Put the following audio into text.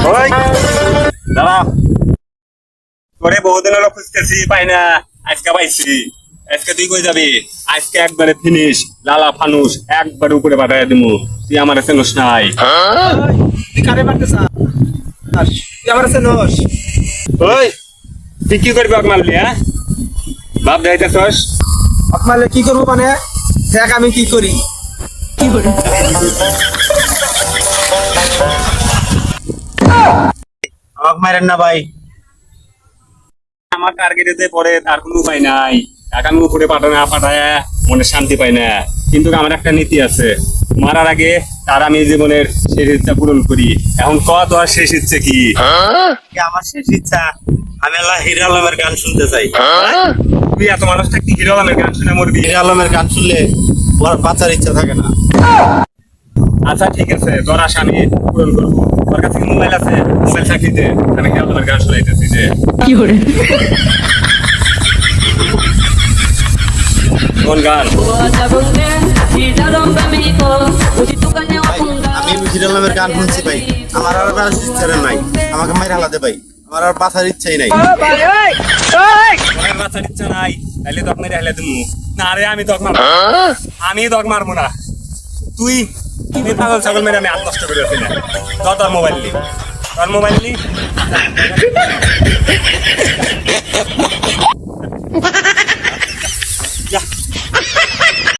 ওই দাঁড়া, তোরে বহুদিন হলো খুঁজতেছি, পাই না, আজকে পাইছি। আজকে তুই কই যাবি? আজকে একবারে ফিনিশ, লালা ফানুস একবারে উপরে পাঠাইয়া দিমু। তুই আমার চেনস নাই। তুই কারে মারতে চাস? তুই আমার চেনস? ওই তুই কি করবি ওকে মারলি? হ্যাঁ, বাপ যাইতেছস? ওকে মারলে কি করবো মানে? দেখ আমি কি করি। আমাকে মারেন না ভাই, আমার টার্গেটে যে পড়ে তার কোনো উপায় নাই। টাকা আমি উপরে পাঠায় মনে শান্তি পাই না। কিন্তু আমার একটা নীতি আছে, মারার আগে তার আমি জীবনের শেষ ইচ্ছা পূরণ করি। এখন কত আর শেষ ইচ্ছে কি? আমার শেষ ইচ্ছা, আমি আল্লাহ হিরো আলমের গান শুনতে চাই। তুই এত মানুষ থাকতে হিরো আলমের গান শুনে মরবি? হিরো আলমের গান শুনলে ওর বাঁচার ইচ্ছা থাকে না। আচ্ছা ঠিক আছে, তোর আশা আমি পূরণ করবো। তোর কাছে কি মোবাইল আছে? মোবাইল চাকরিতে আমি হিরো আলমের গান শুনাইতেছি যে কোন গান? আমি হিরো আলমের গান শুনছি ভাই, আমার আর বাঁচার ইচ্ছা নাই। আমাকে মাইর হালাতে ভাই, আমার আর বাঁচার ইচ্ছাই নাই। তোর বাঁচার ইচ্ছা নাই তাইলে তোকে মেরে হেলে দিমু। না রে, আমি তোকে মারবো, আমি তোকে মারবো না। তুই তুই পাগল ছাগল মেরে আমি হাত নষ্ট করে আসি না। তোর মোবাইল নি, তোর মোবাইল নি।